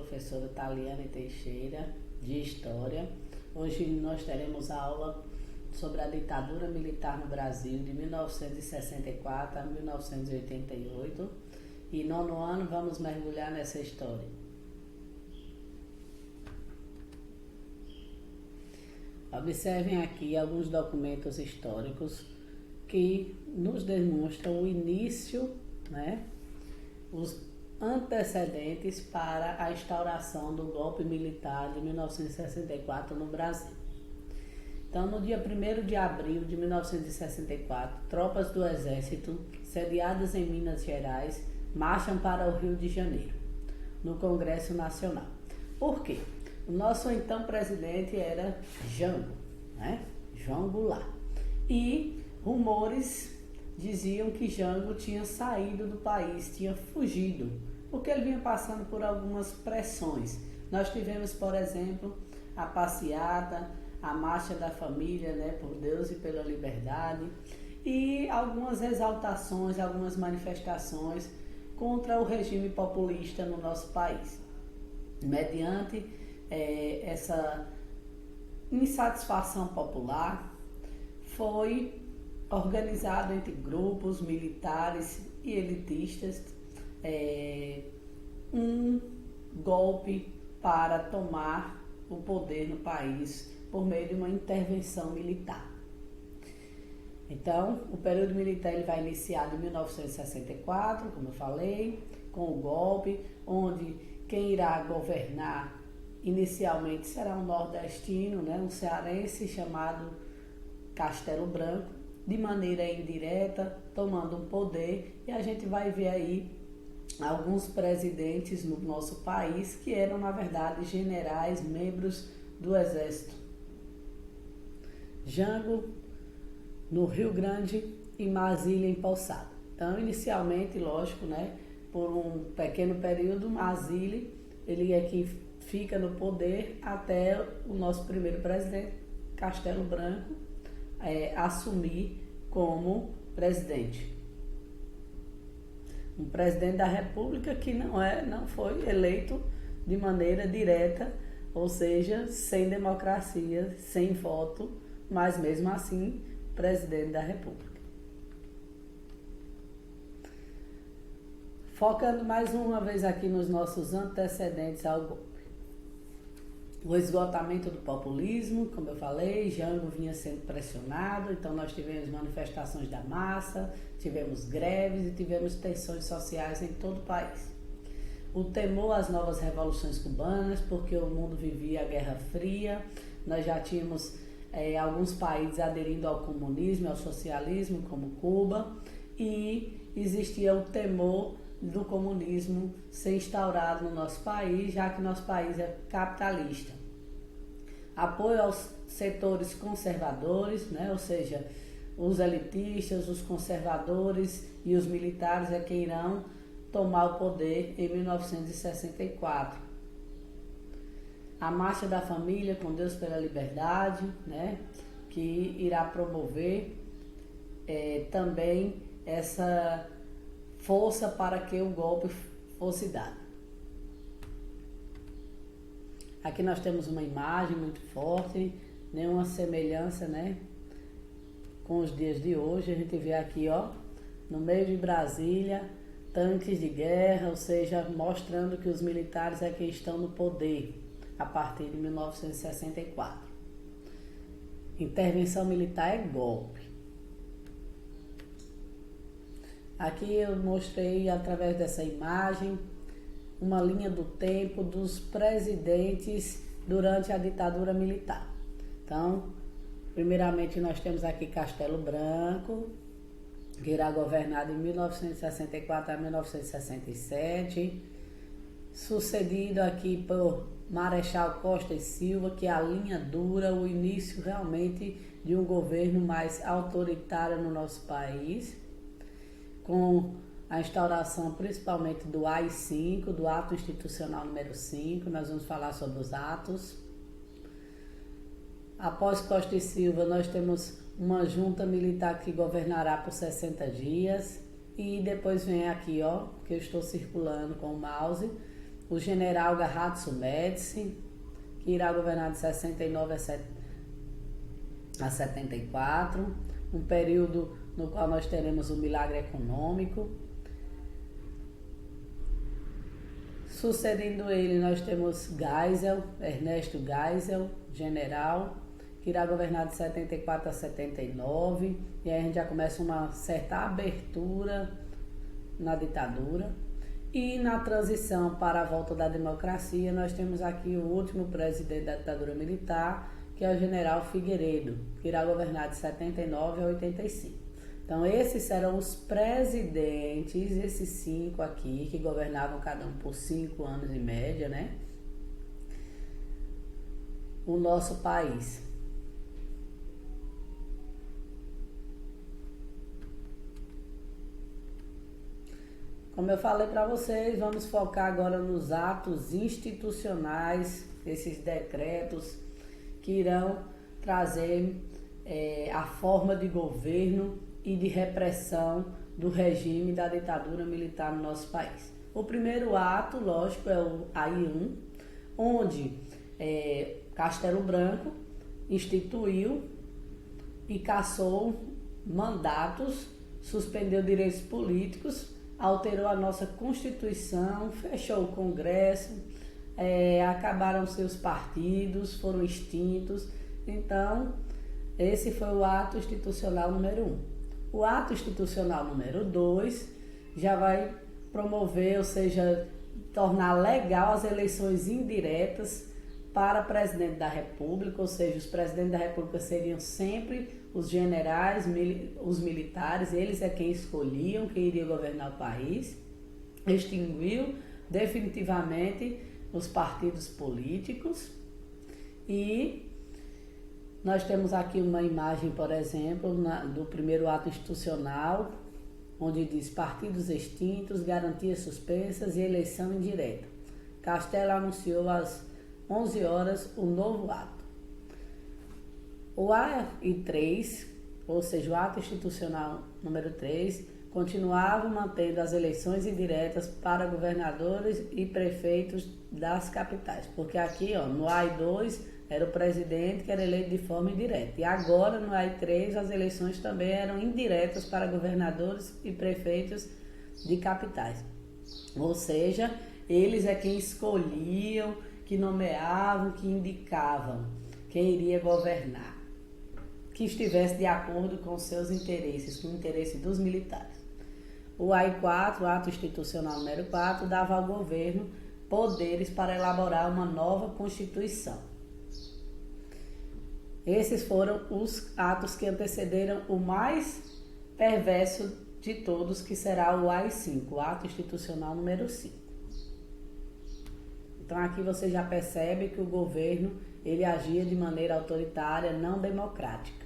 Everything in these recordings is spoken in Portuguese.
professora Taliane Teixeira, de História. Hoje nós teremos aula sobre a ditadura militar no Brasil de 1964 a 1988 e nono ano vamos mergulhar nessa história. Observem aqui alguns documentos históricos que nos demonstram o início, os antecedentes para a instauração do golpe militar de 1964 no Brasil. Então, no dia 1º de abril de 1964, tropas do Exército, sediadas em Minas Gerais, marcham para o Rio de Janeiro, no Congresso Nacional. Por quê? O nosso então presidente era Jango, João Goulart. E rumores diziam que Jango tinha saído do país, tinha fugido, porque ele vinha passando por algumas pressões. Nós tivemos, por exemplo, a passeata, a marcha da família, por Deus e pela liberdade, e algumas exaltações, algumas manifestações contra o regime populista no nosso país. Mediante essa insatisfação popular, foi organizado entre grupos militares e elitistas um golpe para tomar o poder no país por meio de uma intervenção militar. Então, o período militar ele vai iniciar em 1964, como eu falei, com o golpe, onde quem irá governar inicialmente será um nordestino, um cearense chamado Castelo Branco, de maneira indireta, tomando um poder, e a gente vai ver aí alguns presidentes no nosso país que eram, na verdade, generais, membros do Exército. Jango no Rio Grande e Mazzilli em Poçada. Então, inicialmente, lógico, por um pequeno período, Mazzilli, ele é quem fica no poder até o nosso primeiro presidente, Castelo Branco, assumir como presidente. Um presidente da República que não foi eleito de maneira direta, ou seja, sem democracia, sem voto, mas mesmo assim, presidente da República. Focando mais uma vez aqui nos nossos antecedentes ao golpe. O esgotamento do populismo, como eu falei, Jango vinha sendo pressionado, então nós tivemos manifestações da massa, tivemos greves e tivemos tensões sociais em todo o país. O temor às novas revoluções cubanas, porque o mundo vivia a Guerra Fria, nós já tínhamos alguns países aderindo ao comunismo, ao socialismo, como Cuba, e existia o temor do comunismo ser instaurado no nosso país, já que nosso país é capitalista. Apoio aos setores conservadores, ou seja, os elitistas, os conservadores e os militares é quem irão tomar o poder em 1964. A Marcha da Família, com Deus pela Liberdade, que irá promover também essa força para que o golpe fosse dado. Aqui nós temos uma imagem muito forte, nenhuma semelhança, com os dias de hoje. A gente vê aqui, no meio de Brasília, tanques de guerra, ou seja, mostrando que os militares é quem estão no poder a partir de 1964. Intervenção militar é golpe. Aqui eu mostrei, através dessa imagem, uma linha do tempo dos presidentes durante a ditadura militar. Então, primeiramente nós temos aqui Castelo Branco, que irá governar de 1964 a 1967, sucedido aqui por Marechal Costa e Silva, que é a linha dura, o início realmente de um governo mais autoritário no nosso país, com a instauração principalmente do AI-5, do Ato Institucional número 5, nós vamos falar sobre os atos. Após Costa e Silva, nós temos uma junta militar que governará por 60 dias, e depois vem aqui, que eu estou circulando com o mouse, o general Garratso Médici, que irá governar de 69 a 74, um período no qual nós teremos o milagre econômico. Sucedendo ele, nós temos Geisel, Ernesto Geisel, general, que irá governar de 74 a 79, e aí a gente já começa uma certa abertura na ditadura. E na transição para a volta da democracia, nós temos aqui o último presidente da ditadura militar, que é o general Figueiredo, que irá governar de 79 a 85. Então, esses serão os presidentes, esses 5 aqui, que governavam cada um por 5 anos em média, né? O nosso país. Como eu falei para vocês, vamos focar agora nos atos institucionais, esses decretos que irão trazer a forma de governo e de repressão do regime da ditadura militar no nosso país. O primeiro ato, lógico, é o AI-1, onde Castelo Branco instituiu e cassou mandatos, suspendeu direitos políticos, alterou a nossa Constituição, fechou o Congresso, acabaram seus partidos, foram extintos. Então, esse foi o ato institucional número 1. O ato institucional número 2 já vai promover, ou seja, tornar legal as eleições indiretas para presidente da República, ou seja, os presidentes da República seriam sempre os generais, os militares, eles é quem escolhiam quem iria governar o país. Extinguiu definitivamente os partidos políticos e nós temos aqui uma imagem, por exemplo, do primeiro ato institucional, onde diz partidos extintos, garantias suspensas e eleição indireta. Castelo anunciou às 11 horas o novo ato. O AI-3, ou seja, o ato institucional número 3, continuava mantendo as eleições indiretas para governadores e prefeitos das capitais. Porque aqui, no AI-2, era o presidente que era eleito de forma indireta. E agora, no AI-3, as eleições também eram indiretas para governadores e prefeitos de capitais. Ou seja, eles é quem escolhiam, que nomeavam, que indicavam quem iria governar, que estivesse de acordo com seus interesses, com o interesse dos militares. O AI-4, o ato institucional número 4, dava ao governo poderes para elaborar uma nova Constituição. Esses foram os atos que antecederam o mais perverso de todos, que será o AI-5, o ato institucional número 5. Então aqui você já percebe que o governo ele agia de maneira autoritária, não democrática.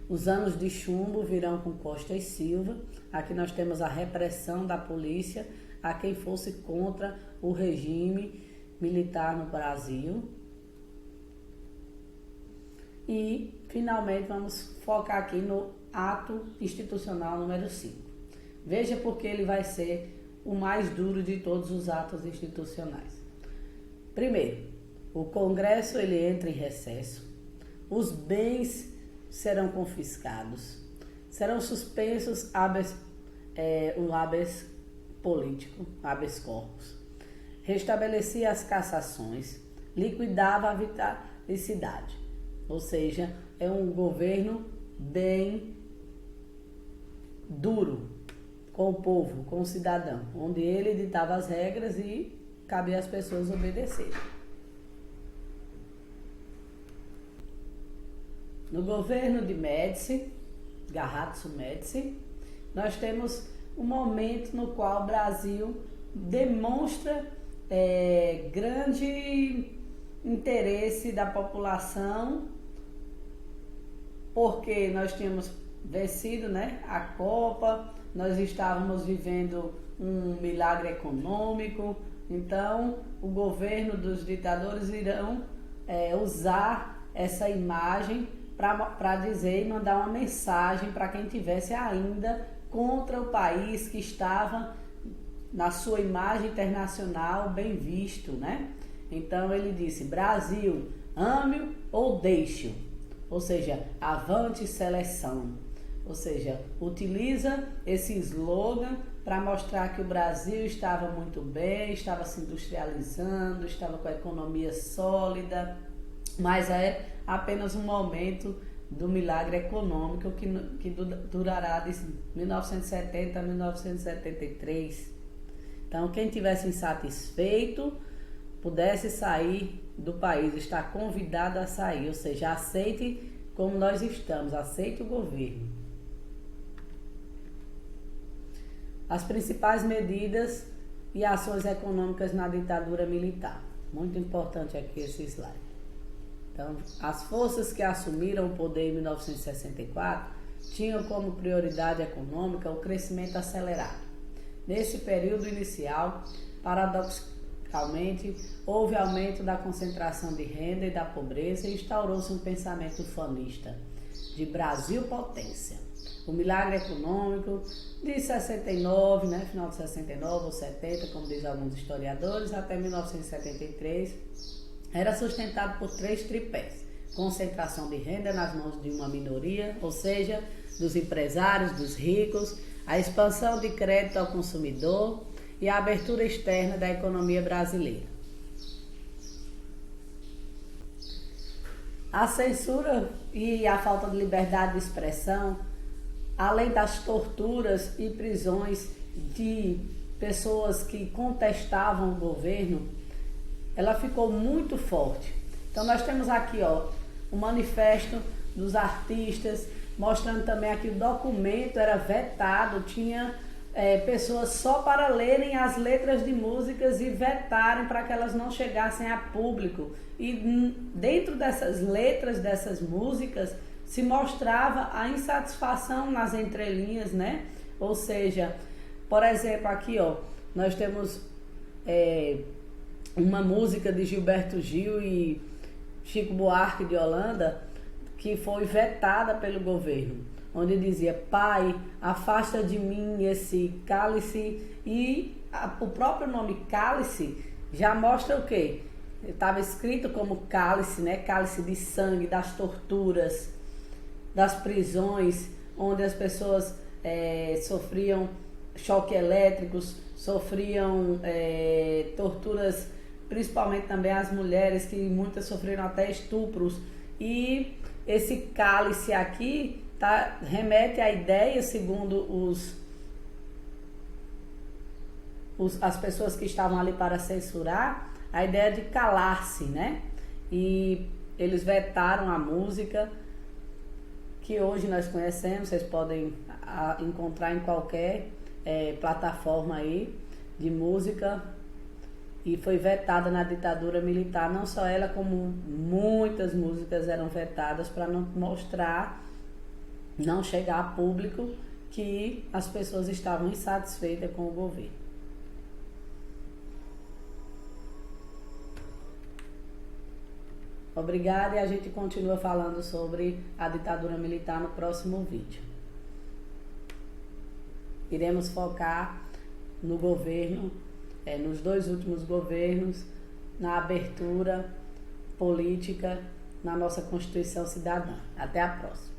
Os anos de chumbo virão com Costa e Silva. Aqui nós temos a repressão da polícia a quem fosse contra o regime militar no Brasil. E, finalmente, vamos focar aqui no ato institucional número 5. Veja porque ele vai ser o mais duro de todos os atos institucionais. Primeiro, o Congresso ele entra em recesso, os bens serão confiscados, serão suspensos o habeas político, habeas corpus, restabelecia as cassações, liquidava a vitalicidade. Ou seja, é um governo bem duro com o povo, com o cidadão, onde ele ditava as regras e cabia às pessoas obedecerem. No governo de Médici, Garratso Médici, nós temos um momento no qual o Brasil demonstra grande interesse da população, porque nós tínhamos vencido, a Copa, nós estávamos vivendo um milagre econômico, então o governo dos ditadores irão usar essa imagem para dizer e mandar uma mensagem para quem tivesse ainda contra o país, que estava na sua imagem internacional bem visto, né? Então ele disse: Brasil, ame-o ou deixe-o, ou seja, avante seleção, ou seja, utiliza esse slogan para mostrar que o Brasil estava muito bem, estava se industrializando, estava com a economia sólida, mas é apenas um momento do milagre econômico que durará de 1970 a 1973. Então, quem tivesse insatisfeito, pudesse sair do país, está convidado a sair, ou seja, aceite como nós estamos, aceite o governo. As principais medidas e ações econômicas na ditadura militar. Muito importante aqui esse slide. Então, as forças que assumiram o poder em 1964 tinham como prioridade econômica o crescimento acelerado. Nesse período inicial, paradoxalmente, houve aumento da concentração de renda e da pobreza e instaurou-se um pensamento ufanista de Brasil potência. O milagre econômico de 69, né, final de 69 ou 70, como diz alguns historiadores, até 1973, era sustentado por 3 tripés: concentração de renda nas mãos de uma minoria, ou seja, dos empresários, dos ricos, a expansão de crédito ao consumidor e a abertura externa da economia brasileira. A censura e a falta de liberdade de expressão, além das torturas e prisões de pessoas que contestavam o governo, ela ficou muito forte. Então nós temos aqui, o manifesto dos artistas, mostrando também aqui o documento era vetado, tinha pessoas só para lerem as letras de músicas e vetarem para que elas não chegassem a público. E dentro dessas letras, dessas músicas, se mostrava a insatisfação nas entrelinhas, né? Ou seja, por exemplo, aqui, nós temos uma música de Gilberto Gil e Chico Buarque de Holanda que foi vetada pelo governo, onde dizia: Pai, afasta de mim esse cálice, e o próprio nome cálice já mostra o quê? Estava escrito como cálice, né? Cálice de sangue, das torturas, das prisões, onde as pessoas sofriam choque elétricos, sofriam torturas, principalmente também as mulheres, que muitas sofreram até estupros. E esse cálice aqui remete à ideia, segundo as pessoas que estavam ali para censurar, a ideia de calar-se, né? E eles vetaram a música, que hoje nós conhecemos, vocês podem encontrar em qualquer plataforma aí de música, e foi vetada na ditadura militar. Não só ela, como muitas músicas eram vetadas para não mostrar, não chegar a público que as pessoas estavam insatisfeitas com o governo. Obrigada, e a gente continua falando sobre a ditadura militar no próximo vídeo. Iremos focar no governo, nos 2 últimos governos, na abertura política, na nossa Constituição Cidadã. Até a próxima.